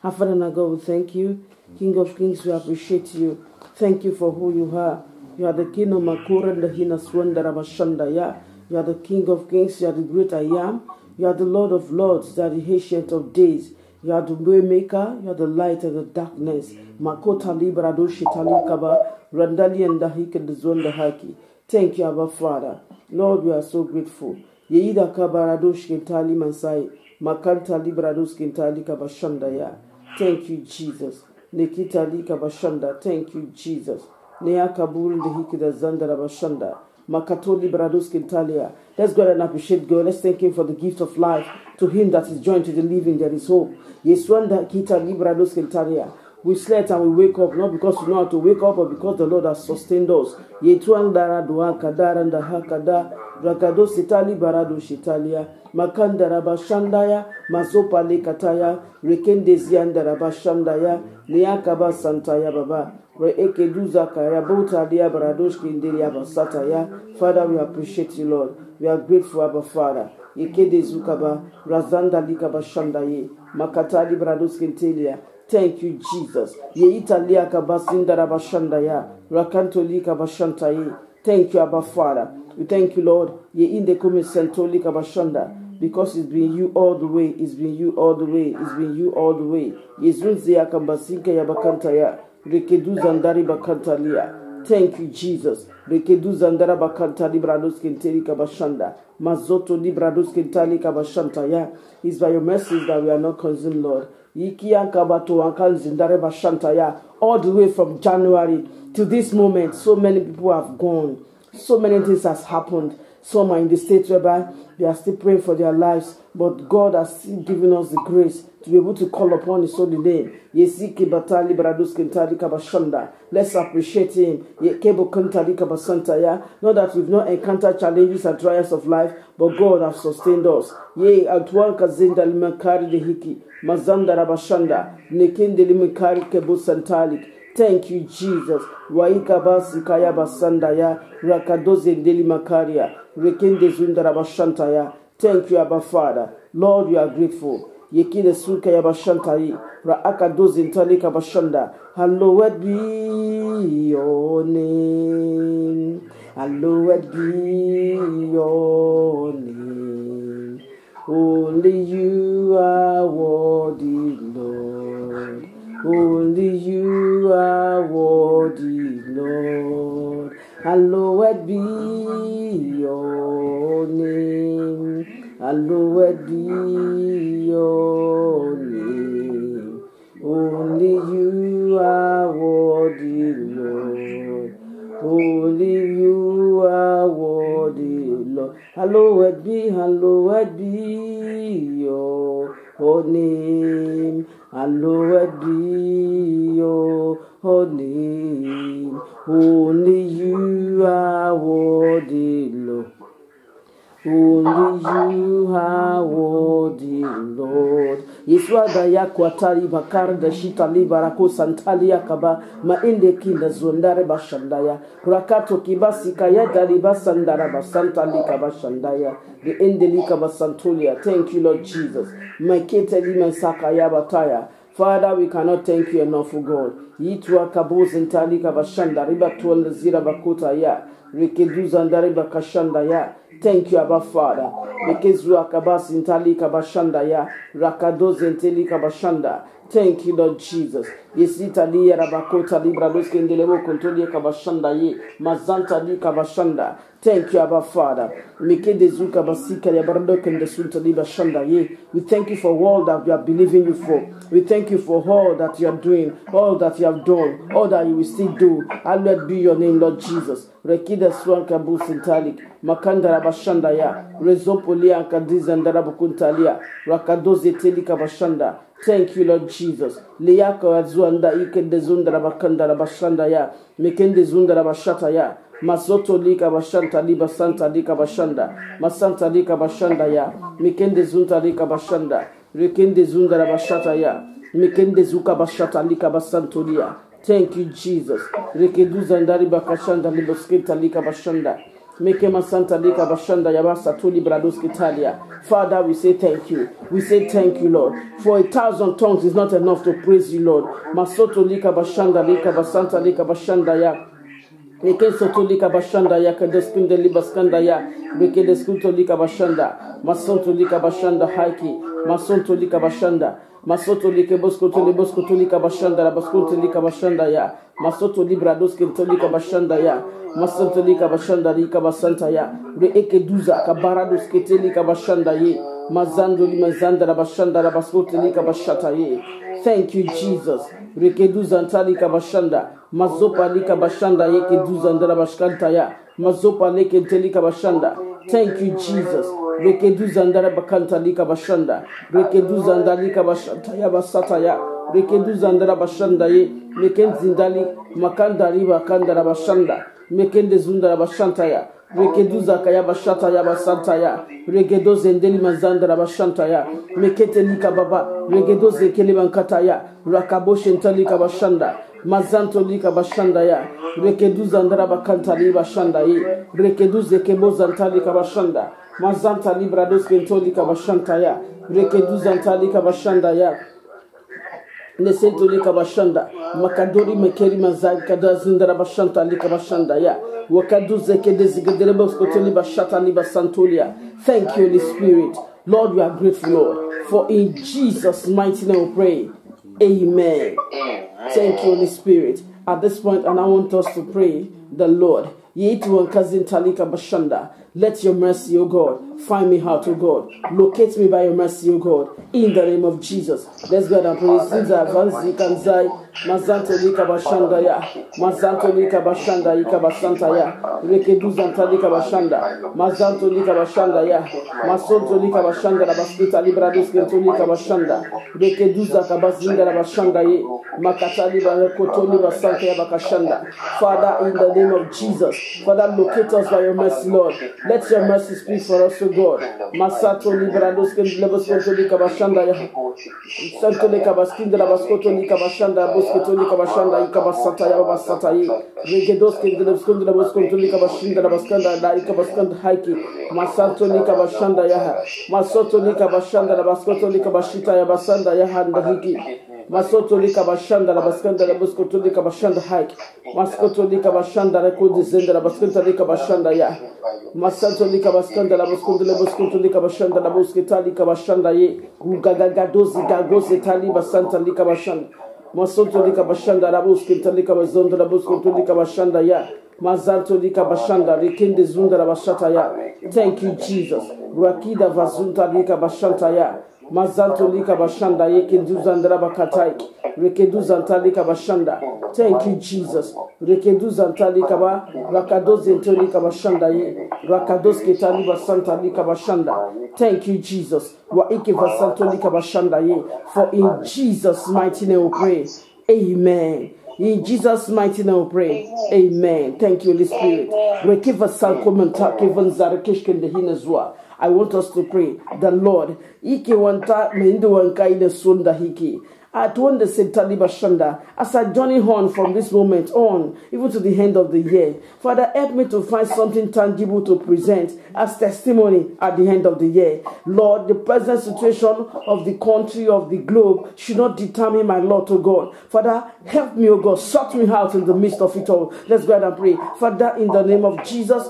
Our Father and our God, we thank you. King of Kings, we appreciate you. Thank you for who you are. You are the King of Makura and the Hina Swandara Bashandaya. You are the King of Kings. You are the great I am. You are the Lord of Lords. You are the Ancient of Days. You are the way maker. You are the light of the darkness. Makota Librado Shitali Kaba. Randali and Dahik and the Zonda Haki. Thank you, Abba Father. Lord, we are so grateful. Yeida Kabaradosh Kintali Mansai. Makanta Librados Kintali Kabashandaya. Thank you, Jesus. Nikita Lika Bashanda. Thank you, Jesus. Nea Kabul the Hikida Zandara Bashanda. Makatoli Brados Kintalia. Let's go and appreciate God. Let's thank Him for the gift of life. To Him that is joined to the living, there is hope. Yeswanda Kita Librados Kintalia. We slept and we wake up, not because we know how to wake up, but because the Lord has sustained us. Yetuandara Dua Kadaranda Hakada. Rakado Sitali Barado Shitalia. Makandara Bashandaya. Mazopa Lekataya. Rekende Ziandara Bashandaya. Niakaba Santaya Baba. Father, we appreciate you, Lord. We are grateful, Abba Father. Yekede Zukaba, Razanda Likaba Shandaye, Makatali Bradus Kentelia. Thank you, Jesus. Ye Italia Kabasindara Bashandaya, Rakanto Likaba Shantaye. Thank you, Abba Father. We thank you, Lord. Ye in the Kumi Santoli Kabashanda. Because it's been you all the way, it's been you all the way, it's been you all the way. Yezunzia Kambasinka Yabakantaya. Rekedu Zandari Bakantalia. Thank you, Jesus. Rekedu Zandara Bakantali Brados Kinteli Kabashanda. Mazoto Librados Kintali Kabashantaya. It's by your mercies that we are not consumed, Lord. Yikia Kabato Ankal Zindare Bashantaya. All the way from January to this moment, so many people have gone. So many things has happened. Some are in the state whereby they are still praying for their lives, but God has still given us the grace to be able to call upon His holy name. Let's appreciate Him. Not that we've not encountered challenges and trials of life, but God has sustained us. Thank you, Jesus. Waikabasi kaya basandaya, rakadoze ndeli makaria, rekende zundara bashantaya. Thank you, Abba Father. Lord, we are grateful. Yekide suka ya bashantayi, raakadoze ntalika bashanda. Hallowed be your name. Hallowed be your name. Only you are worthy, Lord. Only you are worthy, Lord. Hallowed be your name. Hallowed be your name. Only you are worthy, Lord. Only you are worthy, Lord. Hallowed be your name. Hallowed be your name. Only you are worthy, Lord. Only you are worthy, Lord. Yeswada ya kwatari bakar da shitali barako santali yakaba ma inde kinda zondare bashandaya rakato kibasi kaya dali basandara basantali kabashandaya the endeli kabasantolia. Thank you, Lord Jesus. My keteli mensaka ya bataya. Father, we cannot thank you enough, for God. Yitwa kabuz intali kabashanda riba tuwanda zira bakota ya rekeduza ndari bakashanda ya. Thank you, Abba Father. Mekezua kabasi intali kabashanda ya rakadoze inteli kabashanda. Thank you, Lord Jesus. Yesita liya rabakota libra doske ndelebo kontoli kabashanda ye mazanta li kabashanda. Thank you, Abba Father. Mekede zuka basika ya bardoke ndesunta liba shanda ye. We thank you for all that we are believing you for. We thank you for all that you are doing, all that you have done, all that you will still do. Hallowed be your name, Lord Jesus. Rekida swanka busintalik makanda rabashanda ya rezopolia kadiza ndarabukuntalia rakadoze telika bashanda. Thank you, Lord Jesus. Liyaka wazuanda ikende zundara bakanda rabashanda ya mekende zundara bashata ya mazoto lika bashanta liba santa lika bashanda masanta lika bashanda ya mekende zunta lika bashanda rekende zundara bashata ya mekende zuka bashata lika basantolia. Thank you, Jesus. Rekeduza ndari bakashanda libosketa lika bashanda Mekema Santa Lika Bashanda Yabasa Tuli Brados Italia. Father, we say thank you. We say thank you, Lord. For 1,000 tongues is not enough to praise you, Lord. Masoto Lika Bashanda Lika Basanta Lika Bashanda Ya. Eke soto lika bashanda ya kadeskunde libaskanda ya beke deskunto lika bashanda masonto lika bashanda haiki masonto lika bashanda masoto lika boskoto lika bashanda la baskunto lika bashanda ya masoto libra doskunto lika bashanda ya masonto lika bashanda lika basanta ya re eke duza kabara skete lika bashanda ye mazando limazanda la bashanda la baskunto lika bashata ye. Thank you, Jesus. Rekeduza ntalika bashanda mazopa lika bashanda yeke duza ndara bashkanta ya mazopa leke ntelika bashanda. Thank you, Jesus. Rekeduza ndara bakanta lika bashanda rekeduza ndalika bashanta ya basata ya rekeduza ndara bashanda ye mekenzi ndali makanda riba kanda bashanda mekende zunda bashanta ya rekeduza kaya bashata ya basanta ya regedoze ndeli mazanda bashanta ya mekete lika baba regedoze kelebankata ya rakaboshe ntalika bashanda mazanto lika bashanda ya rekeduza ndara bakanta li bashanda ye rekeduze keboza ntalika bashanda mazanta libra doske ntolika bashanta ya rekeduza ntalika bashanda ya Nesento lika bashanda makadori mekeri mazai kadazindara bashanta lika bashanda ya wakaduze kedezigedere boskotoli bashata liba santolia. Thank you, Holy Spirit. Lord, we are grateful, Lord, for in Jesus' mighty name we pray. Amen. Thank you, Holy Spirit. At this point, and I want us to pray the Lord. Yetu Kazin Talika Bashanda. Let your mercy, O God, find me out, O God. Locate me by your mercy, O God. In the name of Jesus. Let's go and pray. Sinza Vanzi Kanzai. Mazanto Lika Bashanda ya. Mazanto Lika Bashanda Ika Basanta ya. Rekeduza Talika Bashanda. Mazanto Lika Bashanda ya. Masonto Lika Bashanda la Baskita Libradus Lika Bashanda. Rekeduza Kabazinga la Bashanda ye. Makatali Barakotoli Basanta ya Bakashanda. Father, in the name of Jesus. Father, locate us by your mercy, Lord. Let your mercy speak for us, O God. Masato Librados Levoscoto Lika Bashanda ya. Santo Lika Baskinda la Baskoto Lika Bashanda. Bosketolika Bashanda Ikabasata Yabasata Yi Regedoske Delevskunda Boskontolika Bashinda Baskanda La Ikabaskanda Haiki Masantolika Bashanda Yaha Masotolika Bashanda Baskotolika Bashita Yabasanda Yahanda Hiki Masotolika Bashanda Baskanda Boskotolika Bashanda Haiki Maskotolika Bashanda Rekodizenda Baskotolika Bashanda Yah Masantolika Baskanda Boskontolika Bashanda Bosketalika Bashanda Ye Gagagadozi Gagozi Taliba Santa Lika Bashanda Masonto lika bashanda rabuski talika bazondo rabuski lika bashanda ya mazanto lika bashanda rikende zunda rabashata ya. Thank you, Jesus. Rakida vazunta lika bashanta ya mazanto lika bashanda yeke duzandra bakatai rekeduza ntalika bashanda. Thank you, Jesus. Rekeduza ntalika ba rakadoze ntalika bashanda ye rakadoske taliba santa lika bashanda. Thank you, Jesus. Wa ike vasanto lika bashanda ye. For in Jesus' mighty name we pray. Amen. In Jesus' mighty name we pray. Amen. Thank you, Holy Spirit. Rekiva salkomenta kevan zarakeshken de hinazwa. I want us to pray the Lord. Ike wanta mendo wanka ine sonda hiki. At one the Taliba Shanda, as I journey on from this moment on, even to the end of the year, Father, help me to find something tangible to present as testimony at the end of the year. Lord, the present situation of the country, of the globe, should not determine my Lord to God. Father, help me, O God, sort me out in the midst of it all. Let's go ahead and pray. Father, in the name of Jesus,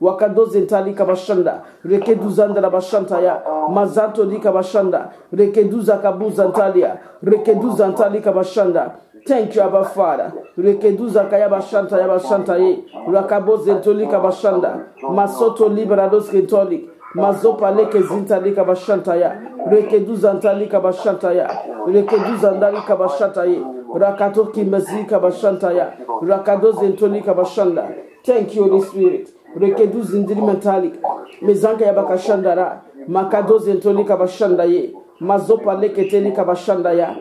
Wakadoze ntalika bashanda rekeduza ndala bashanta ya mazanto lika bashanda rekeduza kabuza ntalia rekeduza ntalika bashanda. Thank you, Abba Father. Rekeduza kaya bashanta ya bashanta ye rakaboze ntolika bashanda masoto liberados kentolik mazopa leke zintalika bashanta ya rekeduza ntalika bashanta ya rekeduza ndalika bashanta ye rakatoki mazika bashanta ya rakadoze ntolika bashanda. Thank you, Holy Spirit. Rekedu zindiri mentalik mezanka ya bakashandara makadoze ntolika bashanda ye mazopa leketelika bashanda ya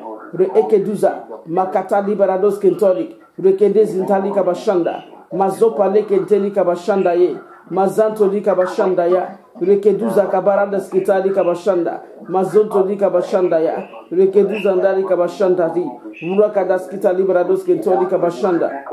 rekeduza makata liberados kentolik rekede zintalika bashanda mazopa leketelika bashanda ye mazanto lika bashanda ya rekeduza kabaranda skitalika bashanda mazonto lika bashanda ya rekeduza ndalika bashanda di murakada skita liberados kentolika bashanda.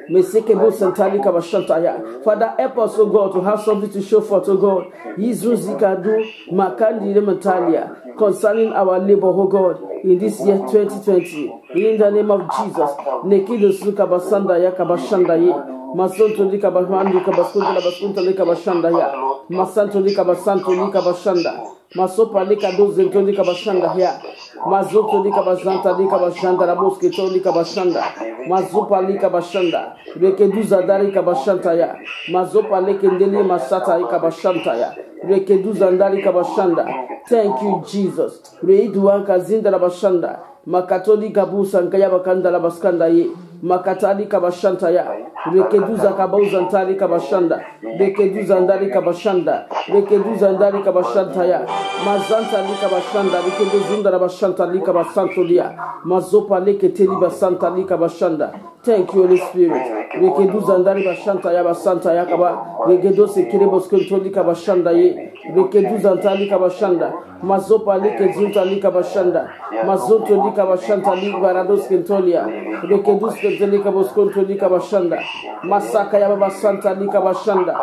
Mesekebo Santali Kabashantaya. Father, help us, O God, to have something to show for, to God. Yizuzikadu Makandi Mentalia concerning our labor, oh God, in this year 2020. In the name of Jesus. Nekido Sukabasanda Yakabashanda Ye. Masonto Likabahandu Kabaskunta Labaskunta Likabashanda Ya. Masanto Likabasanto Likabashanda. Masopa Likado Zento Likabashanda Ya. Mazoto Likabashanta Likabashanda Raboske To Likabashanda. Mazopa Likabashanda. Rekeduza Dari Kabashanta Ya. Mazopa Lekendele Masata Likabashanta Ya. Rekeduza Ndari Kabashanda. Thank you, Jesus. Reiduan Kazinda Labashanda. Makatoli Gabusa Nkaya Bakanda Labaskanda Ye. Makatali Kabashanta Ya. Rekeduza Kabauza Ntali Kabashanda. Rekeduza Ndari Kabashanda. Rekeduza Ndari Kabashanta Ya. Mazanta Lika Bashanda. Rekeduzunda Labashanta Lika Basanto Lia. Mazopa Leketeli Basanta Lika Bashanda. Thank you, Holy Spirit. Rekeduza Ndari Bashanta Ya Basanta Ya Kaba. Rekedose Kirebos Kontoli Kabashanda Ye. Rekeduza Ntali Kabashanda. Mazopa Lekezunta Lika Bashanda. Mazonto Lika Bashanta Lika Barados Kentolia. Rekedus Kentelika Boskonto Lika Bashanda. Masaka Ya Baba Santa Lika Bashanda.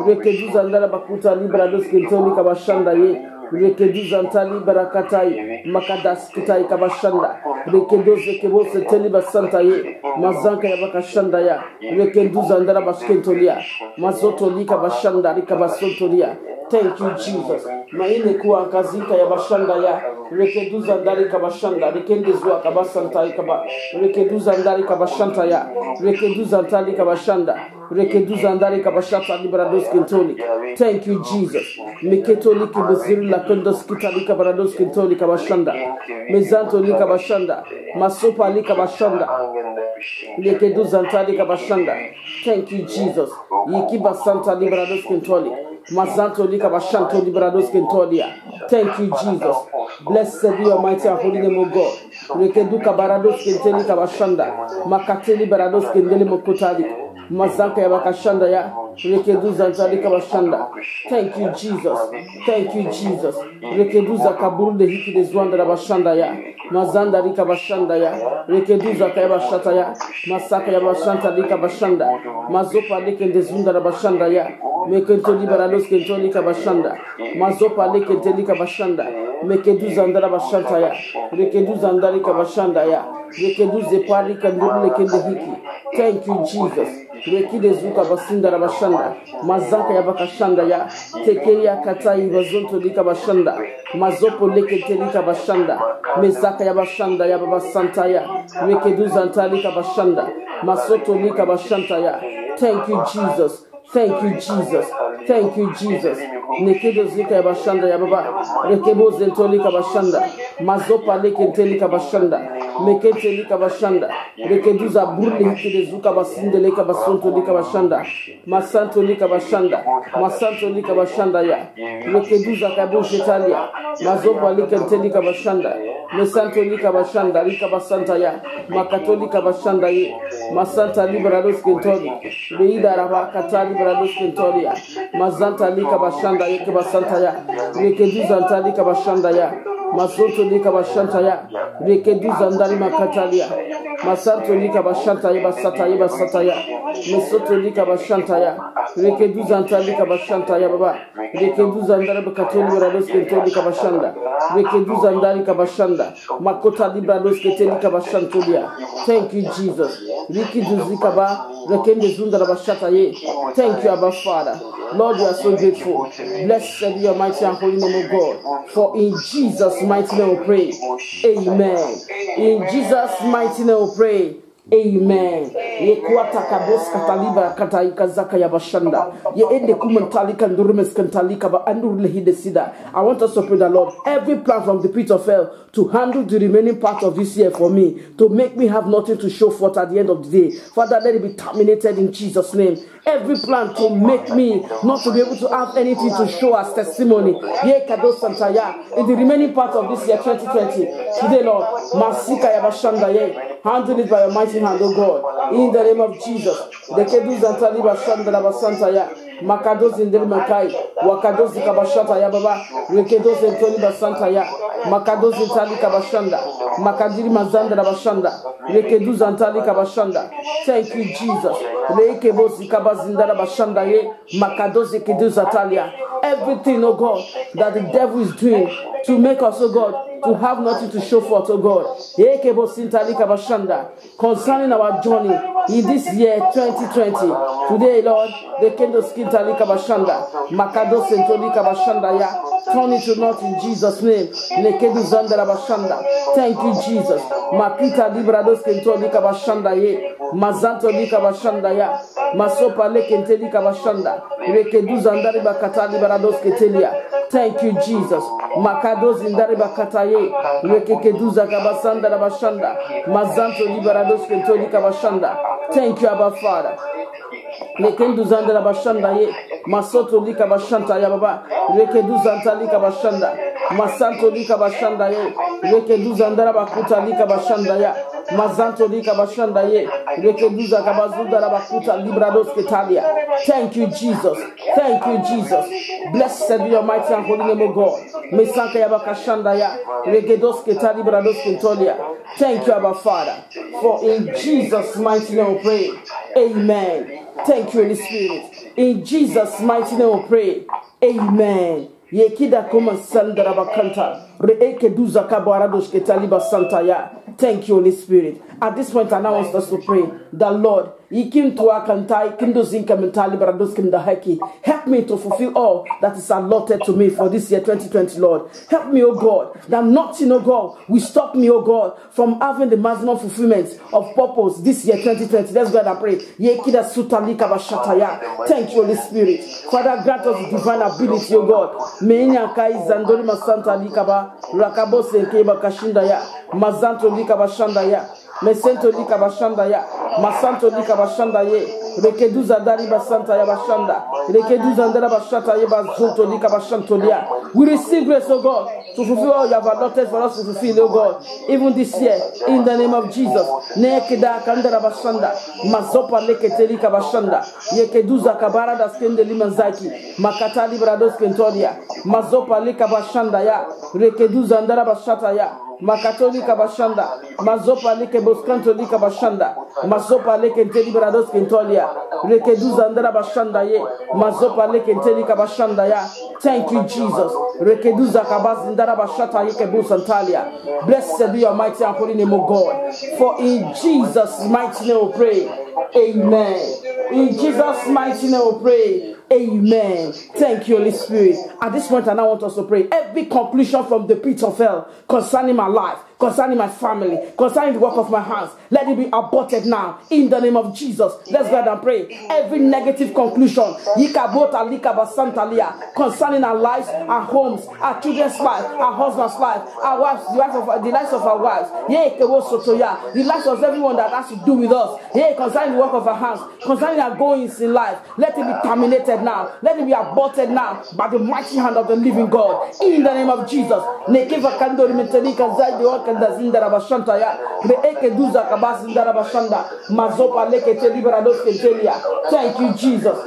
Rekeduza Ndara Bakuta Librados Kentolika Bashanda Ye. Rekeduza Ntali Barakatai. Makadas Kitai Kabashanda. Rekedoze Kebose Teliba Santa Ye. Mazanka Ya Bakashanda Ya. Rekeduza Ndara Baskentolia. Mazoto Lika Bashanda Lika Basontolia. Thank you, Jesus. Maine kuwa kazika ya bashanda ya. Rekeduza ndari kabashanda. Rekendezua kabasanta ikaba. Rekeduza ndari kabashanta ya. Rekeduza ndari kabashanda. Rekeduza ndari kabashata liberados kintoli. Thank you, Jesus. Meketoli kibuziri la kondos kitali kabarados kintoli kabashanda. Mezanto li kabashanda. Masopa li kabashanda. Rekeduza ndari kabashanda. Thank you, Jesus. Yikiba santa liberados kintoli. Mazanto Lika Bashanto Liberados Kentolia. Thank you, Jesus. Blessed be your mighty and holy name, O God. Rekeduka Barados Kenteli Kabashanda. Makateli Barados Kendeli Mokotali. Mazanka Yabakashanda Ya. Rekeduza Zali Kabashanda. Thank you, Jesus. Thank you, Jesus. Rekeduza Kaburu de Hiki de Zwanda Bashanda Ya. Mazanda Lika Bashanda Ya. Rekeduza Kayabashata Ya. Masaka Yabashanta Lika Bashanda. Mazopa Leke de Zunda Bashanda Ya. Mekentoli Barados Kentoli Kabashanda. Mazopa Lekenteli Kabashanda. Mekeduza Ndara Bashanta Ya. Rekeduza Ndari Kabashanda Ya. Rekeduze Pari Kanduri Lekende Hiki. Thank you, Jesus. Rekide Zuka Basinda Rabashanda. Mazanka Yabakashanda Ya. Tekeya Katai Bazonto Lika Bashanda. Mazopo Lekenteli Kabashanda. Mezaka Yabashanda Yababa Santa Ya. Rekeduza Ntali Kabashanda. Masoto Lika Bashanta Ya. Thank you, Jesus. Thank you, Jesus. Thank you, Jesus. Nekedo Zika Yabashanda Yababa. Rekebo Zentoli Kabashanda. Mazopa Lekenteli Kabashanda. Mekenteli Kabashanda. Rekeduza Burli Hikide Zuka Basinde Leka Basonto Lika Bashanda. Masanto Lika Bashanda. Masanto Lika Bashanda Ya. Rekeduza Kabo Shetalia. Mazopa Lekenteli Kabashanda. Mesanto Lika Bashanda. Lika Basanta Ya. Makatolika Bashanda Ye. Masanta Liberados Kentoli. Reida Rabakatali Liberados Kentolia. Mazanta Lika Bashanda Yeke Basanta Ya. Rekeduza Ntalika Bashanda Ya. Masonto Lika Bashanta Ya. Rekeduza Ndari Makatalia. Masanto Lika Bashanta Ya Basata Ya Basata Ya. Mesoto Lika Bashanta Ya. Rekeduza Ntalika Bashanta Ya Baba. Rekeduza Ndari Bakatoli Liberados Kentolika Bashanda. Rekeduza Ndari Kabashanda. Makota Liberados Kentelika Bashantolia. Thank you, Jesus. Riki Duzikaba. Rekende Zunda Bashata Ye. Thank you, Abba Father. Lord, you are so grateful. Blessed be your mighty and holy name, O God. For in Jesus' mighty name we pray. Amen. In Jesus' mighty name we pray. Amen. Ye kuata kabos kataliba kataika zaka ya bashanda. Ye ende kumentalika ndurumes kantalika ba andurle hidesida. I want us to pray the Lord. Every plan from the pit of hell to handle the remaining part of this year for me, to make me have nothing to show forth at the end of the day. Father, let it be terminated in Jesus' name. Every plan to make me not to be able to have anything to show as testimony. Ye kado santaya in the remaining part of this year 2020. Today, Lord, masika ya bashanda ye. Handle it by your mighty hand, O God. In the name of Jesus. The kedu zantali bashanda la basanta ya. Makadozi ndeli makai. Wakadozi kabashata ya baba. Rekedozi ntoli basanta ya. Makadozi ntali kabashanda. Makadiri mazanda rabashanda. Rekedu zantali kabashanda. Thank you, Jesus. Rekebo zikabazinda rabashanda ye. Makadoze kedu zatalia. Everything, oh God, that the devil is doing to make us, oh God, to have nothing to show forth, oh God. Concerning our journey in this year 2020. Today, Lord, the kendo skin talika bashanda. Makado sentolika bashanda ya. Turn it to naught in Jesus' name. Nekedu zandara bashanda. Thank you, Jesus. Makita librados kentolika bashanda ye. Mazanto lika bashanda ya. Masopa lekentelika bashanda. Rekedu zandari bakata librados ketelia. Thank you, Jesus. Makado zindari bakata ye. Rekedu zakabasanda rabashanda. Mazanto liberados kentolika bashanda. Thank you, Abba Father. Lekendu zandara bashanda ye. Masoto lika bashanta ya baba. Rekedu zanta lika bashanda. Masanto lika bashanda ye. Rekedu zandara bakuta lika bashanda ya. Mazanto lika bashanda ye. Rekedu zakabazunda bakuta librados ketalia. Thank you, Jesus. Thank you, Jesus. Blessed be your mighty and holy name, O God. Mesanka ya bakashanda ya. Rekedos ketali librados kentolia. Thank you, Abba Father. For in Jesus' mighty name we pray. Amen. Thank you, Holy Spirit. In Jesus' mighty name we pray. Amen. Yekida koma sandara bakanta. Reeke duza kabaradosh ketaliba santaya. Thank you, Holy Spirit. At this point, I now want us to pray that Lord, Ikim to Akantai, Kindo Zinka Mentali Barados Kindahaki. Help me to fulfill all that is allotted to me for this year 2020, Lord. Help me, O God, that nothing, O God, will stop me, O God, from having the maximum fulfillment of purpose this year 2020. Let's go ahead and pray. Yekida Sutalika Bashataya. Thank you, Holy Spirit. Father, grant us divine ability, O God. Menya Kai Zandori Masanta Likaba, Rakabo Senkeba Kashindaya, Mazanto Lika Bashandaya. Mesento lika bashanda ya. Masanto lika bashanda ye. Rekeduza dari basanta ya bashanda. Rekeduza ndara bashata ye bazonto lika bashanto ya. We receive grace, O God, to fulfill all you have allotted for us to fulfill, O God, even this year, in the name of Jesus. Nekeda kandara bashanda. Mazopa lekete lika bashanda. Yekeduza kabara da skende limanzaki. Makata librados kentolia. Mazopa lika bashanda ya. Rekeduza ndara bashata ya. Makatolika bashanda, mazopa leke boskanto lika bashanda, mazopa leke ntelibrados kentolia, leke duzandara bashanda ye, mazopa leke ntelika bashanda ya. Thank you, Jesus. Leke duza kabazindara bashata yeke busantalia. Blessed be your mighty and holy name, O God. For in Jesus' mighty name we pray. Amen. In Jesus' mighty name we pray. Amen. Thank you, Holy Spirit. At this point, I now want us to pray. Every conclusion from the pit of hell concerning my life, concerning my family, concerning the work of my hands, let it be aborted now in the name of Jesus. Let's go ahead and pray. Every negative conclusion concerning our lives, our homes, our children's life, our husband's life, our wives, the lives of our wives, the lives of everyone that has to do with us, concerning the work of our hands, concerning our goings in life, let it be terminated now. Let it be aborted now by the mighty hand of the living God in the name of Jesus. Thank you, Jesus.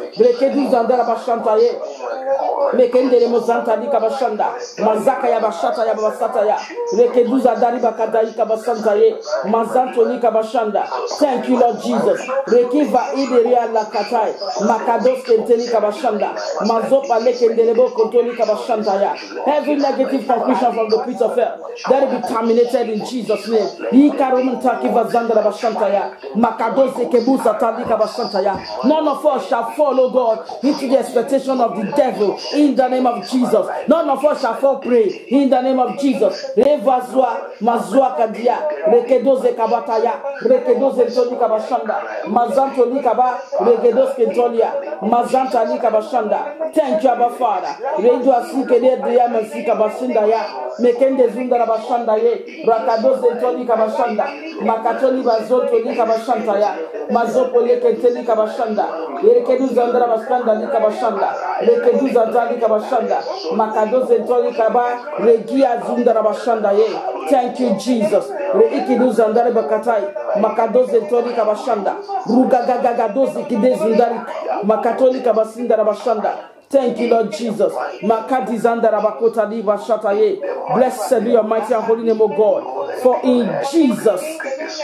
Mekendere mozanta lika bashanda mazaka ya bashata ya basata ya rekeduza dari bakata lika basanta ye mazanto lika bashanda. Thank you, Lord Jesus. Rekiva ideria la katai makados kentelika bashanda mazopa lekendelebo kontolika bashanda ya. Every negative conclusion from the pit of hell, that will be terminated in Jesus' name. Ikaromunta kiva zandara bashanta ya makados kebusa talika bashanta ya. None of us shall follow God into the expectation of the devil. In the name of Jesus, none of us shall fall prey. In the name of Jesus, Revazua mazua kadia, rekedoze kabataya, rekedoze ntolika bashanda, mazanto likaba, rekedoze kentolia, mazanta lika bashanda. Thank you, Abba Father. Rejo asike de dia masika bashinda ya, mekende zunda bashanda ye, rakadoze ntolika bashanda, makatoli bazonto lika bashanda ya, mazopo lekentelika bashanda, rekedoze ndara bashanda lika bashanda, rekedoze Zalika bashanda, makadoze ntoli kaba, regia zundara bashanda ye. Thank you, Jesus. Reikidu zandare bakatai, makadoze ntoli kabashanda, rugagagadozi kide zundari, makatoli kabasindara bashanda. Thank you, Lord Jesus. Makati zandara bakota liba shata ye. Blessed be your mighty and holy name, O God. For in Jesus'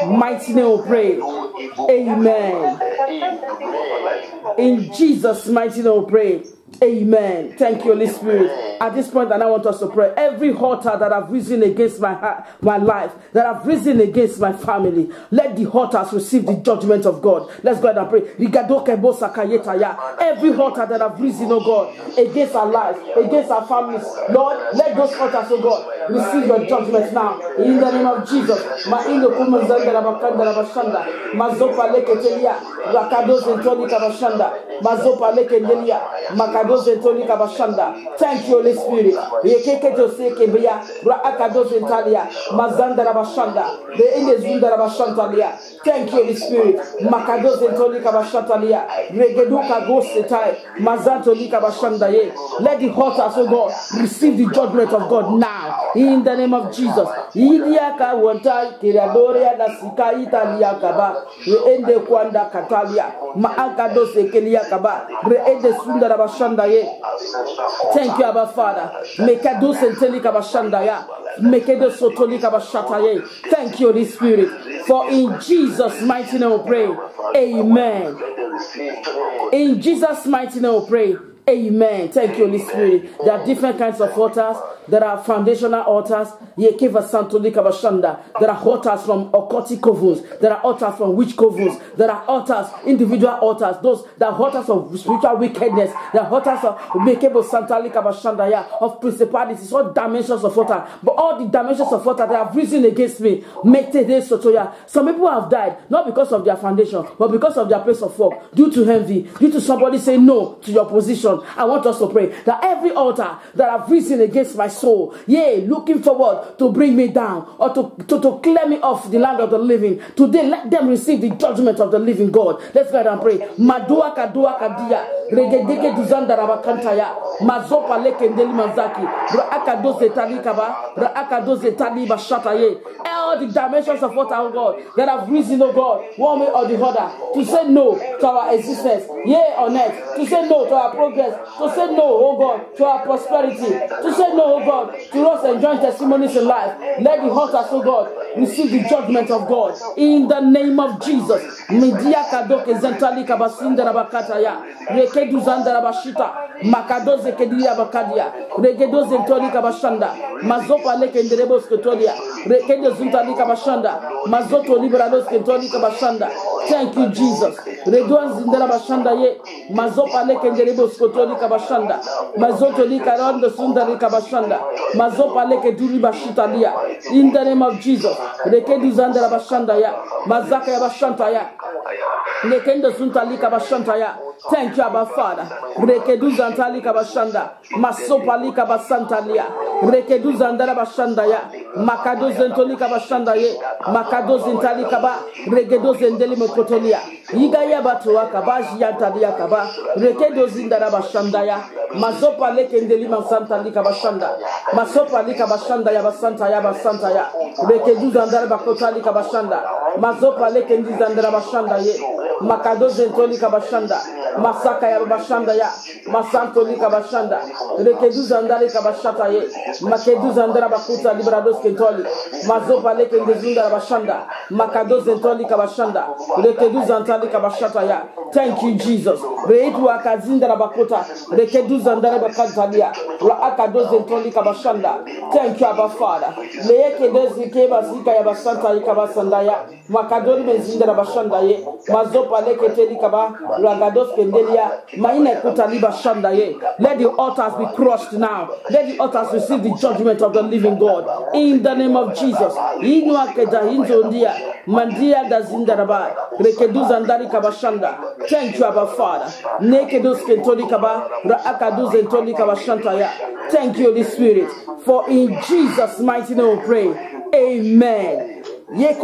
mighty name we pray. Amen. In Jesus' mighty name we pray. Amen. Thank you, Holy Spirit. At this point, and I want us to pray. Every altar that have risen against my life, that have risen against my family, let the altars receive the judgment of God. Let's go ahead and pray. Every altar that have risen, oh God, against our lives, against our families, Lord, let those altars, oh God, receive your judgment now. In the name of Jesus. Thank you, Holy Spirit. Thank you, Holy Spirit. Let the altars, oh God, receive the judgment of God now. In the name of Jesus. Thank you, Abba Father. Thank you, Holy Spirit. For in Jesus' mighty name we pray. Amen. In Jesus' mighty name we pray. Amen. Thank you, Holy Spirit. There are different kinds of altars. There are foundational altars. There are altars from occultic covens. There are altars from witch covens. There are altars, individual altars. Those that are altars of spiritual wickedness. There are altars of principalities, all dimensions of altar. But all the dimensions of altar that have risen against me. Some people have died not because of their foundation, but because of their place of work, due to envy, due to somebody saying no to your position. I want us to pray that every altar that have risen against my soul, looking forward to bring me down or to clear me off the land of the living, today let them receive the judgment of the living God. Let's go ahead and pray. Madua kadua kadia regedeke duzanda rabakantaya mazopa lekendeli manzaki raakadoze talikaba raakadoze taliba shataye. All the dimensions of what our God that have risen, oh God, one way or the other, to say no to our existence, or next, to say no to our progress, to say no, oh God, to our prosperity, to say no, oh God, to us enjoying testimonies in life. Let the altars, oh God, receive the judgment of God in the name of Jesus. Media kadoke zentali kabasinda rabakataya rekedu zanda rabashita makadoze kedia bakadia regedo zentoli kabashanda mazopa lekenderebos ketolia rekedo zentali kabashanda mazoto liberados kentoli kabashanda. Thank you, Jesus. Redoan zindara bashanda ye mazopa lekenderebos kotoli kabashanda mazoto likarando sundari kabashanda mazopa lekeduri bashita lia. In the name of Jesus. Rekedu zanda rabashanda ya mazaka ya bashanta ya lekendo zuntali kabashanta ya. Thank you, Abba Father. Rekedu zantali kabashanda masopa li kabasanta lia rekedu zandara bashanda ya makado zentoli kabashanda ye makado zentali kaba regedo zendeli mokotolia igaya batu akabaji yantalia kaba rekedo zindara bashanda ya mazopa lekendeli masanta li kabashanda masopa li kabashanda ya basanta ya rekedu zandara bakotali kabashanda mazopa lekendi zandara bashanda ye makado zentoli kabashanda masaka ya bashanda ya masanto li kabashanda rekedu zandara kabashata ye makedu zandara bakuta librados kentoli mazopa lekende zindara bashanda makado zentoli kabashanda rekedu zantali kabashata ya. Thank you, Jesus. Reitu akazindara bakota rekedu zandara bakantalia la akado zentoli kabashanda. Thank you, Abba Father. Leke dezi keba zika ya basanta ya kabasanda ya makadori mezindara bashanda ye mazopa leketeli kaba ragados kendelia maine kutaliba shanda ye. Let the altars be crushed now. Let the altars receive the judgment of the living God in the name of Jesus. Inua keda inzondia mandia dazindaraba rekedu zandari kabashanda. Thank you, Abba Father. Nekedos kentoli kaba raakadu zentoli kabashanta ya. Thank you, Holy Spirit. For in Jesus' mighty name we pray. Amen. Thank you,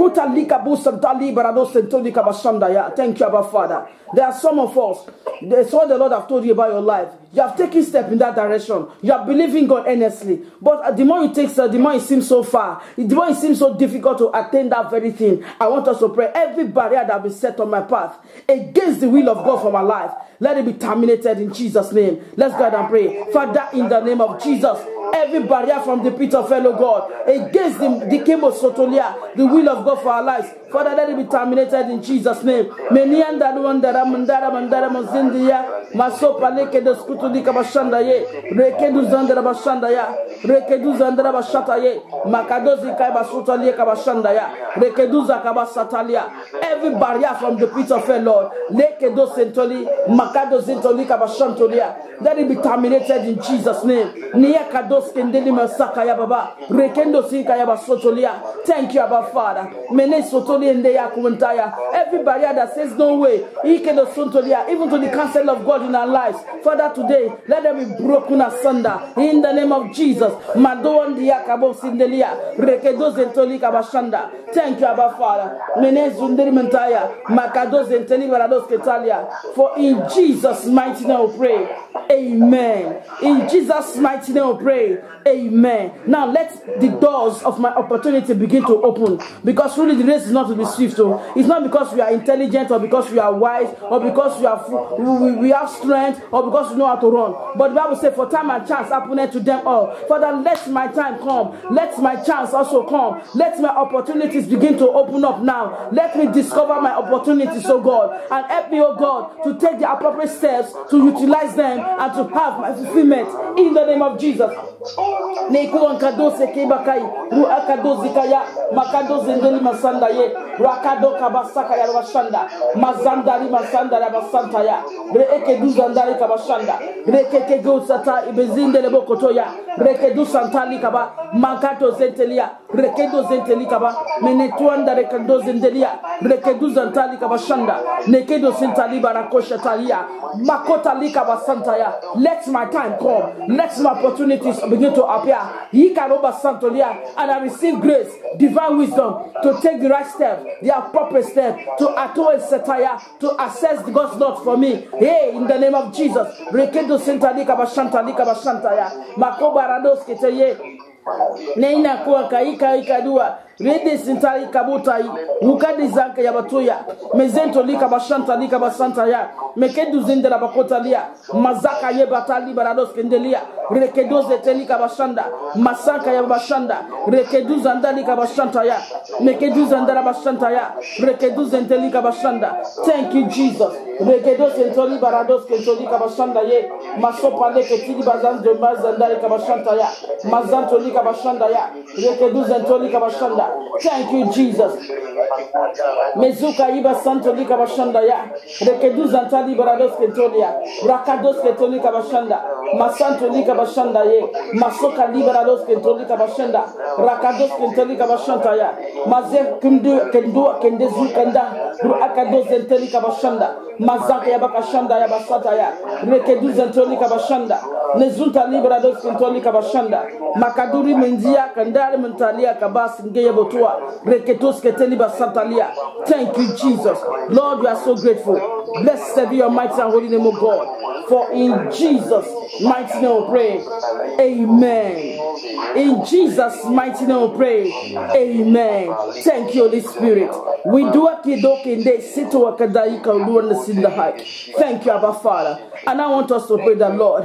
Abba Father. There are some of us, that's what the Lord have told you about your life. You have taken step in that direction. You are believing God earnestly. But the more you take steps, the more it seems so far. The more it seems so difficult to attain that very thing. I want us to pray. Every barrier that will be set on my path against the will of God for my life, let it be terminated in Jesus' name. Let's go ahead and pray. Father, in the name of Jesus, every barrier from the pit of hell, oh God, against the chemo sotolia, the will of God for our lives. Father, let it be terminated in Jesus' name. Menianda wandara mandara mandara mazindia masopa leke de skutulika bashanda ye rekedu zandara bashanda ya rekedu zandara bashata ye makadozi kai basutolia kabashanda ya rekedu zakabasatalia. Every barrier from the pit of hell, Lord, leke do sentoli makado zentoli kabashantolia, let it be terminated in Jesus' name. Niya kados kendeli masaka ya baba rekendo sika ya basotolia. Thank you, Abba Father. Mene sotoli ende ya kumentaya. Every barrier that says no way, even to the counsel of God in our lives, Father, today let them be broken asunder in the name of Jesus. Thank you, Abba Father. For in Jesus' mighty name we pray. Amen. In Jesus' mighty name we pray. Amen. Now let the doors of my opportunity begin to open, because really the race is not to be swift. So it's not because we are intelligent or because we are wise or because we have strength or because we know how to run. But the Bible says, for time and chance happened to them all. Father, let my time come. Let my chance also come. Let my opportunities begin to open up now. Let me discover my opportunities, oh God, and help me, oh God, to take the appropriate steps to utilize them and to have my fulfillment in the name of Jesus. Rakado kabasaka ya bashanda mazandari masanda ya basanta ya reke duzandari kabashanda reke kego sata ibezinde lebo kotoya reke dusantali kaba makato zentelia reke do zenteli kaba menetuanda reke do zendelia reke duzantali kabashanda nekedo sentali barakosha talia makota lika basanta ya. Let my time come. Let my opportunities begin to appear. Yikaroba santolia, and I receive grace, divine wisdom to take the right step, the appropriate step to atone satire, to assess the God's not for me. Hey, in the name of Jesus. Rekedo sentalika bashantalika bashantaya. Makoba rados keteye. Neina kuwa kaika ikadua. Rede sintari kabutai. Mukadi zanka ya batuya. Mezento lika bashanta lika basanta ya. Mekedu zindera bakota lia. Mazaka ye batali barados kendelia. Rekedu zetelika bashanda. Masaka ya bashanda. Rekedu zandalika bashanta ya. Mekedu zandara bashanta ya. Rekedu zentelika bashanda. Thank you, Jesus. Rekedu zentoli barados kentolika bashanda ye. Masopa leke tili bazanzo mazandalika bashanta ya. Mazanto lika bashanda ya. Rekedu zentolika bashanda. Thank you, Jesus. Mezuka iba santo lika bashanda ya. Rekedu zantali barados kentolia. Rakados kentolika bashanda. Masanto lika bashanda ye. Masoka liberados kentolika bashanda. Rakados kentolika bashanda ya. Maze kendezu kenda. Rakados kentolika bashanda. Mazaka ya bakashanda ya basata ya. Rekedu zentolika bashanda. Nezunta liberados kentolika bashanda. Makaduri mendia kandare mentalia kabas ngeye botua. Reketos keteliba santalia. Thank you, Jesus. Lord, we are so grateful. Blessed be your mighty and holy name, O God. For in Jesus' mighty name we pray. Amen. In Jesus' mighty name we pray. Amen. Thank you, Holy Spirit. We do a kidoke in the situ akadaika uduan in the high. Thank you, Abba Father. And I want us to pray that, Lord,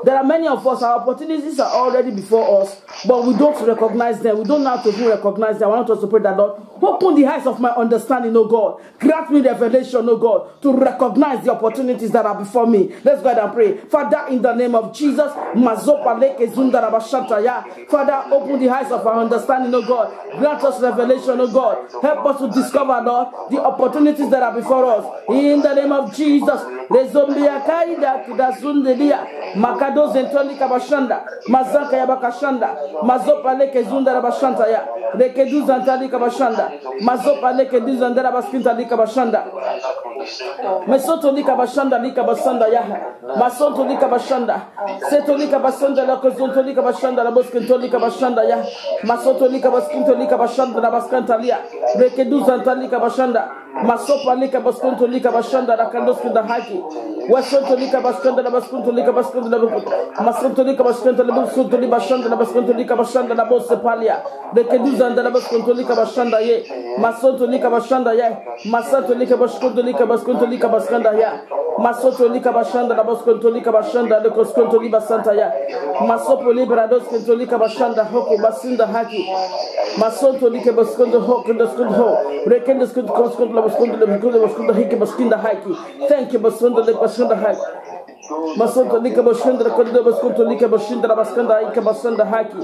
there are many of us, our opportunities are already before us, but we don't recognize them. We don't know how to recognize them. I want us to pray that, Lord, open the eyes of my understanding, oh God. Grant me revelation, oh God, to recognize the opportunities that are before me. Let's go ahead and pray. Father, in the name of Jesus, Father, open the eyes of our understanding, oh God. Grant us revelation, oh God. Help us to discover, Lord, the opportunities that are before us. In the name of Jesus. Makado zentoli kabashanda, mazaka ya bakashanda, mazopa leke zundara bashanta ya, leke duzantali kabashanda, mazopa leke duzandara baskinta lika bashanda, mesoto lika bashanda lika basanda ya, masonto lika bashanda, seto lika basanda la kozonto lika bashanda la boskinto lika bashanda ya, masoto lika baskinto lika bashanda la baskanta lia, leke duzantali kabashanda, masopa lika baskinto lika bashanda la kandoskinda haki. Wasantolika Bashanda Baskuntolika Baskunda Masantolika Bashanda Baskundoli Bashanda Baskundolika Bashanda Bosepalia, Rekeduza and Baskuntolika Bashanda ye, Masantolika Bashanda ye, Masantolika Baskundolika Baskuntolika Baskanda ya, Masotolika Bashanda Baskuntolika Bashanda, the Coscontoliba Santa ya, Masopo Librados Kentolika Bashanda Hoko Basinda Haki, Masantolika Baskundo Hoko, the Skund Ho, Rekendus Kund Coscontla Baskunda Baskunda Hiki Baskinda Haki. Thank you, Basunda Bashunda Haki. Masonto lika bashunda kondo baskunto lika bashinda baskanda ika basanda haki.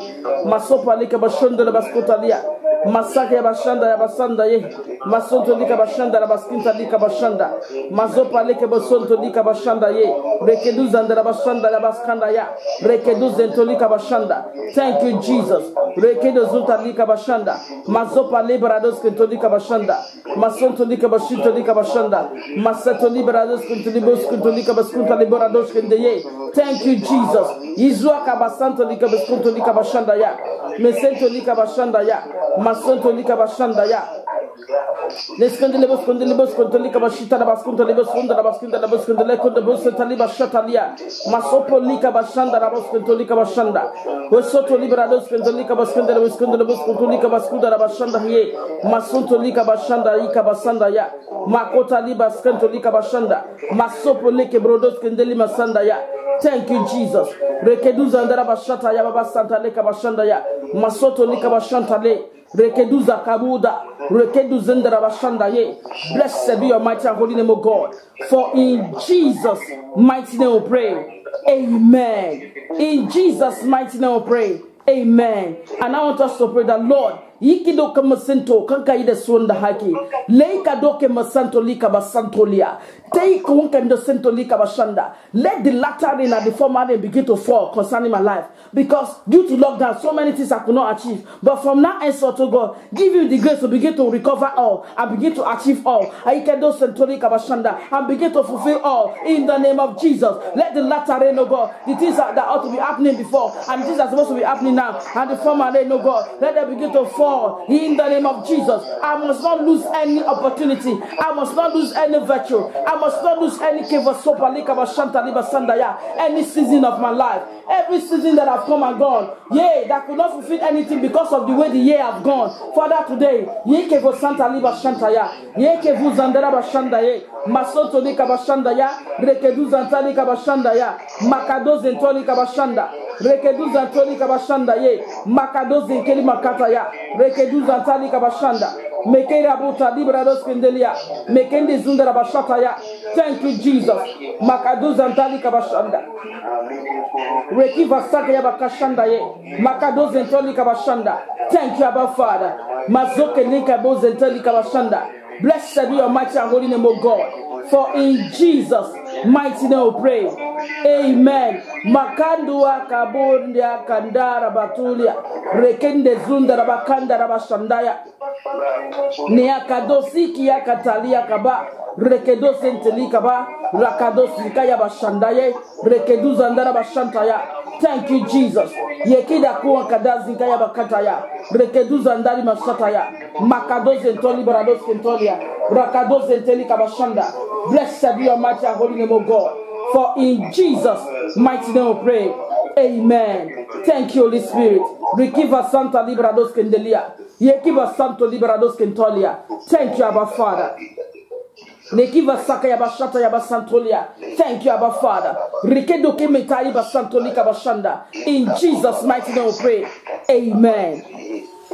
Masopa lika bashunda baskuta lia. Masaka ya bashanda ya basanda ye. Masonto lika bashanda la baskinta lika bashanda. Mazopa lika basonto lika bashanda ye. Rekeduza ndara bashanda la baskanda ya. Rekeduza ntolika bashanda. Thank you, Jesus. Rekeduza lika bashanda. Mazopa liberados kentolika bashanda. Masonto lika bashinto lika bashanda. Masato liberados kentolika baskunta liberados. Thank you, Jesus. Izua kabasanto lika baskunto lika bashanda ya. Mesento lika bashanda ya. Masonto lika bashanda ya. Leskondele kontolika bashita na baskunto libosunda na baskinda na baskundele kondo boseta liba shatalia. Masopo lika bashanda na baskontolika bashanda. Wesoto liberados kontolika baskundele baskundele baskontolika baskunda na bashanda ye. Masonto lika bashanda ika basanda ya. Makota liba skontolika bashanda. Masopo leke brodos kendeli masanda ya. Thank you, Jesus. Rekeduza ndara bashata ya baba santa leka bashanda ya. Masoto lika bashanta le. Rekeduza kabuda. Rekeduza ndara bashanda ye. Blessed be your mighty and holy name, O God. For in Jesus' mighty name we pray. Amen. In Jesus' mighty name we pray. Amen. And I want us to pray that, Lord, Yikido Kamasento, Kankaida Swanda Haki, Leika Doke Masanto Lika Basantolia, take Wunkando Sento Lika Bashanda. Let the latter rain and the former rain begin to fall concerning my life. Because due to lockdown, so many things I could not achieve. But from now henceforth to God, give you the grace to begin to recover all and begin to achieve all. Aikado Sento Lika Bashanda and begin to fulfill all in the name of Jesus. Let the latter rain, oh God, the things that ought to be happening before and the things that are supposed to be happening now, and the former rain, oh God, let them begin to fall in the name of Jesus. I must not lose any opportunity. I must not lose any virtue. I must not lose any any season of my life. Every season that have come and gone, that could not fulfill anything because of the way the year have gone. Father, today, Santa Liba Shantaya, Zandera Bashandaye, Masoto Lika Bashandaya, Rekedu Zantalika Bashandaya, Makado Zentolika Bashanda, Rekedu Zantolika Bashandaye, Makado Zinkeli Makataya, Rekedu Zantalika Bashanda, Mekera Buta Librados Kendelia, Mekende Zundera Bashataya. Thank you, Jesus. Makado Zantalika Bashanda. Rekiva Sakaya Bakashandaye, Makado Zentolika Bashanda. Thank you, Abba Father. Mazoke Lika Bo Zentolika Bashanda. Blessed be your mighty and holy name, O God. For in Jesus' mighty name we pray. Amen. Makandua kabundia kandara batulia. Rekende zunda rabakanda rabashandaya. Niakadosiki ya katalia kaba. Rekedo senteli kaba. Rakadosika ya bashandaye. Rekedu zandara bashantaya. Thank you, Jesus. Yekida kuwa kadazi kaya bakataya. Rekedu zandari mashataya. Makadoze ntoli barados kentolia. Rakadoze nteli kabashanda. Blessed be your mighty and holy name, O God. For in Jesus' mighty name we pray. Amen. Thank you, Holy Spirit. Rekiva Santa Librados Kendelia. Yekiva Santo Librados Kentolia. Thank you, Abba Father. Nekiva Saka Yabashata Yabasantolia. Thank you, Abba Father. Rekedo Kemetai Basantolika Bashanda. In Jesus' mighty name we pray. Amen.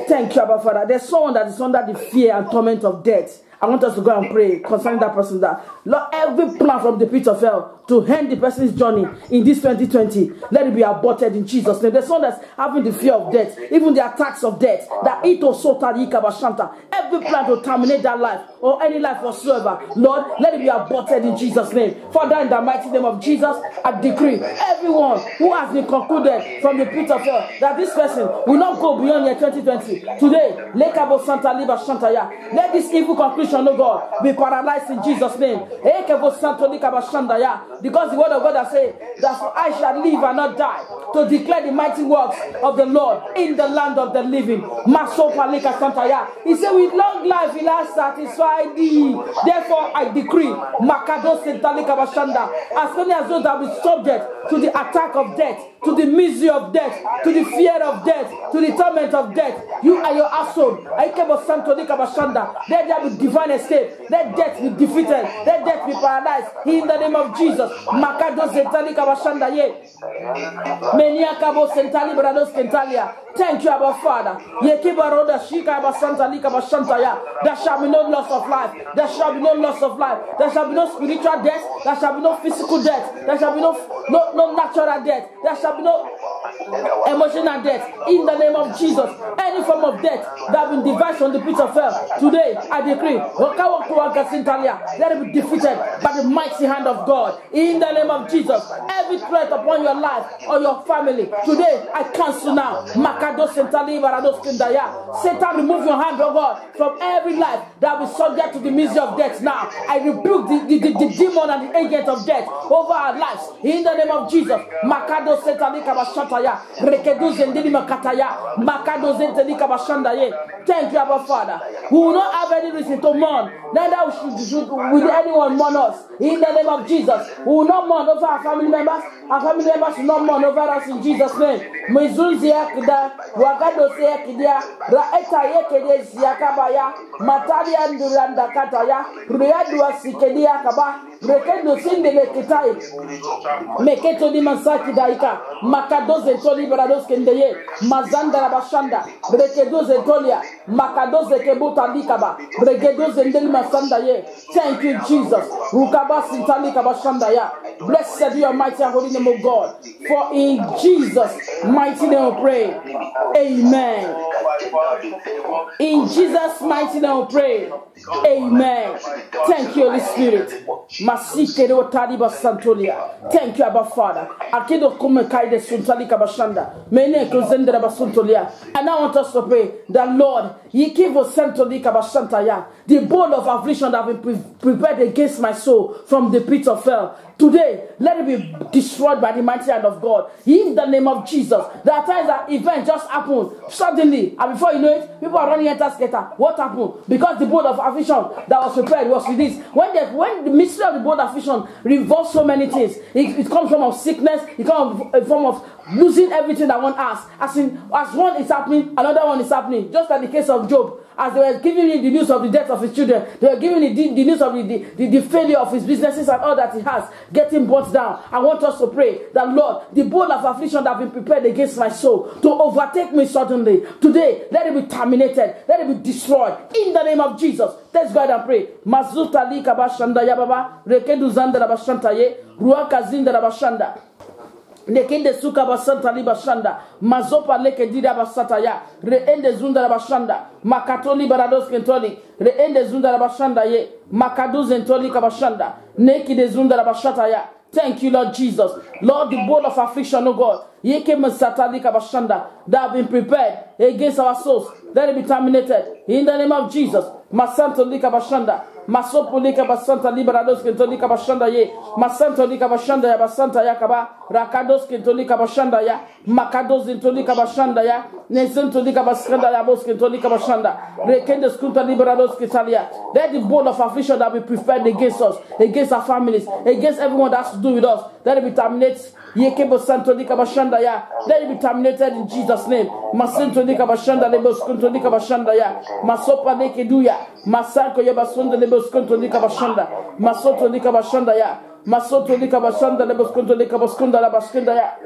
Thank you, Abba Father. There's someone that is under the fear and torment of death. I want us to go and pray concerning that person, that Lord, every plan from the pit of hell to end the person's journey in this 2020, let it be aborted in Jesus' name. There's someone that's having the fear of death, even the attacks of death, that every plan to terminate that life or any life whatsoever, Lord, let it be aborted in Jesus' name. Father, in the mighty name of Jesus, I decree everyone who has been concluded from the pit of hell that this person will not go beyond year 2020. Today, let this evil conclusion, oh God, be paralyzed in Jesus' name. Because the word of God has said that I shall live and not die to declare the mighty works of the Lord in the land of the living. He said, with long life will I satisfy thee. Therefore, I decree, Makado Sentali Kabashanda, as many as those that will be subject to the attack of death, to the misery of death, to the fear of death, to the torment of death, you and your household, let there be divine escape, let death be defeated, let death be paralyzed, in the name of Jesus. Makado Sentali Kabashanda ye, Menia Kabo Sentali Brados Kentalia. Thank you, Abba Father. There shall be no loss of life. There shall be no loss of life. There shall be no spiritual death. There shall be no physical death. There shall be no natural death. There shall be no emotional death. In the name of Jesus, any form of death that has been devised from the pit of hell, today I decree, let it be defeated by the mighty hand of God. In the name of Jesus, every threat upon your life or your family, today I cancel now. Satan, remove your hand, oh God, from every life that will be subject to the misery of death now. I rebuke the demon and the agent of death over our lives. In the name of Jesus. Makado Setali Kabashataya. Rekedu Zendili Makataya. Makado Zenteli Kabashandaye. Thank you, Abba Father. We will not have any reason to mourn. Neither will anyone mourn us. In the name of Jesus. We will not mourn over our family members. Our family members will not mourn over us in Jesus' name. Wakado Sekidia, Raeta Yekede Siakabaya, Matalia Duranda Kataya, Riadua Sikedia Kaba, Rekendo Sindele Kitai, Meketo di Masaki Daika, Makados and Toli Brados Kendeye, Mazanda Bashanda, Rekedos and Tolia, Makados and Kebuta Likaba, Regedos and Delima Sandaye. Thank you, Jesus. Rukaba Sintalika Bashandaya. Blessed be your mighty and holy name of God. For in Jesus' mighty name we pray. Amen. In Jesus' mighty name we pray. Amen. Thank you, Holy Spirit. Thank you, Abba Father. And I want us to pray that, Lord, the bowl of affliction that have been prepared against my soul from the pit of hell, today, let it be destroyed by the mighty hand of God. In the name of Jesus. There are times that events just happen suddenly, and before you know it, people are running enter skater. What happened? Because the bowl of affliction that was prepared was released. When the mystery of the bowl of affliction revolves so many things, it comes from sickness, it comes a form of losing everything that one has. As one is happening, another one is happening. Just like the case of Job. As they were giving him the news of the death of his children, they were giving him the news of the failure of his businesses and all that he has, getting brought down. I want us to pray that, Lord, the bowl of affliction that has been prepared against my soul to overtake me suddenly, today, let it be terminated, let it be destroyed, in the name of Jesus. Let's go ahead and pray. Mazuta li kabashanda ya baba, rekedu zanda rabashanta ye, ruaka zinda rabashanda. Nekende suka basanta li bashanda, mazopa leke dida basata ya, reende zunda bashanda, makatoli barados kentoli, reende zunda bashanda ye, makadu zentoli kabashanda, neki de zunda bashata ya. Thank you, Lord Jesus. Lord, the bowl of affliction, oh God, yeke masatali kabashanda, that have been prepared against our souls, let it be terminated in the name of Jesus. Masanto lika bashanda, masopo lika basanta liberados kentolika bashanda ye, masanto lika bashanda ya basanta ya kaba, rakados kentolika bashanda ya, makados intolika bashanda ya, nesento lika baskanda ya bos kentolika bashanda, rekende skunta liberados kentalia. Let the bowl of affliction that be prepared against us, against our families, against everyone that has to do with us, let it be terminated. Yekebo santo lika bashanda ya, let it be terminated in Jesus' name. Masanto lika bashanda lebo skunto lika bashanda ya, masopa leke duya. Masako ya basonda lebo skonto lika bashanda, masoto lika bashanda ya, masoto lika bashanda lebo skonto lika baskonda la baskonda ya,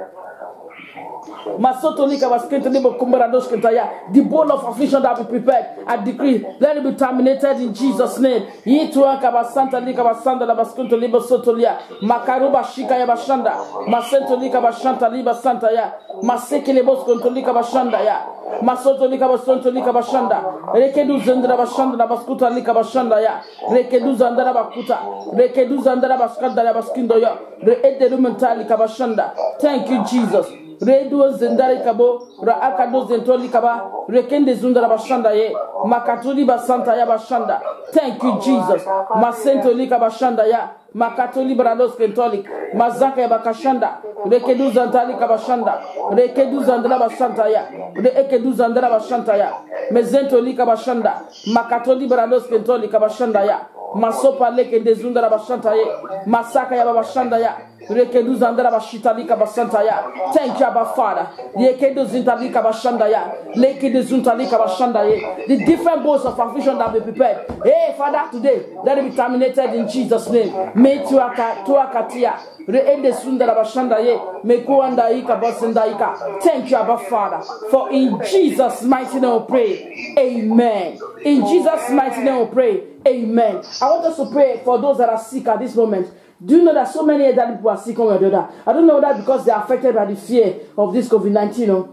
masoto lika baskenta lebo kumbara doskenta ya. The bowl of affliction that be prepared, I decree, let it be terminated in Jesus' name. Yitua kabasanta lika basanda la baskonto lebo soto lia, makaruba shika ya bashanda, masento lika bashanta liba santa ya, maseke lebo skonto lika bashanda ya. Masoto lika basonto lika bashanda, rekedu zandra bashanda la baskuta lika bashanda ya, rekedu zandra bakuta, rekedu zandra baskanda la baskindo ya, reederu mentali kabashanda. Thank you, Jesus. Redu zendari kabo, raakado zentoli kaba, rekende zundra bashanda ye, makatuli basanta ya bashanda. Thank you, Jesus. Masento lika bashanda ya, makatuli brados kentolik, mazaka ya bakashanda, rekedu zantali kabashanda, rekedu zandra bashanta ya, rekedu zandra bashanta ya, mezento lika bashanda, makatuli brados kentolik kabashanda ya. Masopa leke de zundara bashantaye. Masaka ya babashandaya. Rekedu zandara bashitalika basantaya. Thank you, Abba Father. Yekedu zintalika bashandaya. Leke de zuntalika bashandaye. The different bowls of affliction that we prepared. Hey, Father, today, let it be terminated in Jesus' name. Me tuakatia. Reende sundara bashandaye. Me kuandaika basendaika. Thank you, Abba Father. For in Jesus' mighty name we pray. Amen. In Jesus' mighty name we pray. Amen. I want us to pray for those that are sick at this moment. Do you know that so many elderly people are sick on the other? I don't know that because they are affected by the fear of this COVID-19.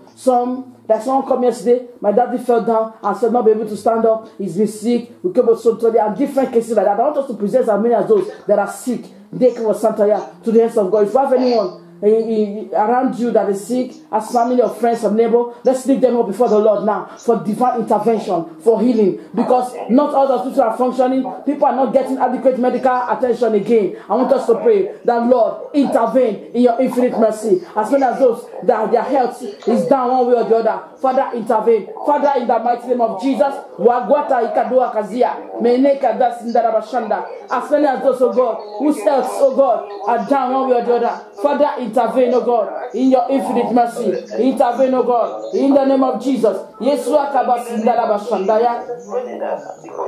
Like someone come yesterday, my daddy fell down and said not be able to stand up. He's been sick. We came with Santaya and different cases like that. I want us to present as many as those that are sick. They come with Santaya to the hands of God. If you have anyone around you that is sick, as family or friends or neighbor, let's lift them up before the Lord now for divine intervention, for healing, because not all the hospitals are functioning. People are not getting adequate medical attention again. I want us to pray that Lord intervene in your infinite mercy. As many as those that their health is down one way or the other, Father intervene. Father, in the mighty name of Jesus, Wagwata ikadua kazia meneka dasindara bashanda. As many as those, oh God, whose health, oh God, are down one way or the other, Father intervene, oh God, in your infinite mercy. Intervene, oh God, in the name of Jesus. Yesua kabasindara bashandaya.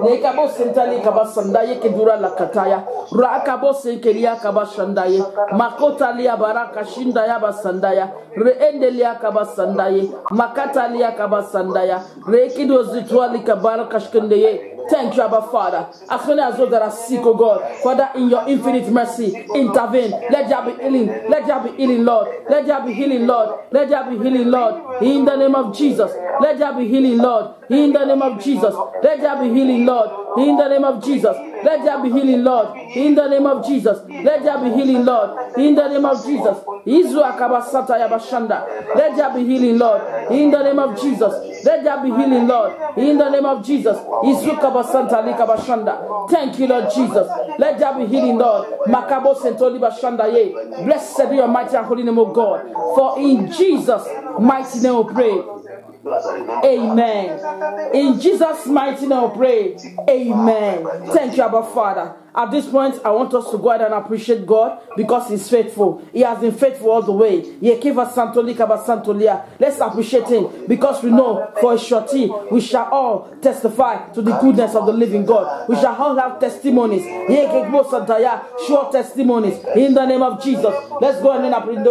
Nekabo sentali kabasandaye kedura lakataya. Rakabo senkelia kabashandaye. Makota lia baraka shindaya basandaya. Reendelia kabasandaye. Makata lia kabasandaya. Rekido zituali kabaraka shkendeye. Thank you, Abba Father. As many as those that are sick, oh God, Father, in your infinite mercy, intervene. Let there be healing. Let there be healing, Lord. Let there be healing, Lord. Let there be healing, Lord. In the name of Jesus. Let there be healing, Lord. In the name of Jesus. Let there be healing, Lord. In the name of Jesus. Let there be healing, Lord. In the name of Jesus. Let there be healing, Lord. In the name of Jesus. Israel kabasata yabashanda. Let there be healing, Lord. In the name of Jesus. Let there be healing, Lord. In the name of Jesus. Israel kabasanta likabashanda. Thank you, Lord Jesus. Let there be healing, Lord. Makabo sentoli bashanda ye. Blessed be your mighty and holy name, O God. For in Jesus' mighty name we pray. Amen. In Jesus' mighty name we pray. Amen. Thank you, Abba Father. At this point, I want us to go ahead and appreciate God because He's faithful. He has been faithful all the way. Let's appreciate Him because we know for a shorty we shall all testify to the goodness of the living God. We shall all have testimonies. Sure testimonies in the name of Jesus. Let's go ahead and appreciate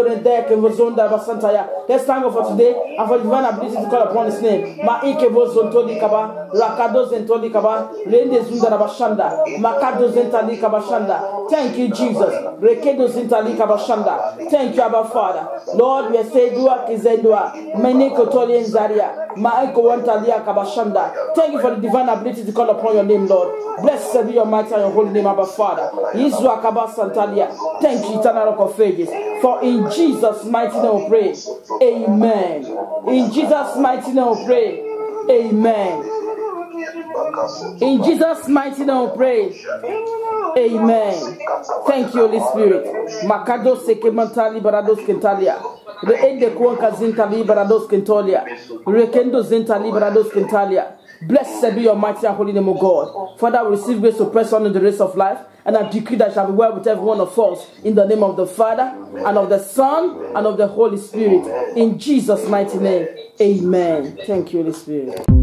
Let's thank God for today and for the divine ability to call upon His name. Thank you, Jesus. Thank you, Abba Father. Lord, we say dua kizendua. Thank you for the divine ability to call upon your name, Lord. Blessed be your mighty and your holy name, Abba Father. Thank you, eternal rock of ages. For in Jesus' mighty name we pray. Amen. In Jesus' mighty name we pray. Amen. In Jesus' mighty name we pray. Amen. Thank you, Holy Spirit. Makado sekemantali barados kentalia. Reende kuanka zintali barados kentolia. Rekendo zintali barados kentalia. Blessed be your mighty and holy name, O God. Father, we receive grace to press on in the race of life. And I decree that shall be well with every one of us. In the name of the Father, and of the Son, and of the Holy Spirit. In Jesus' mighty name. Amen. Thank you, Holy Spirit.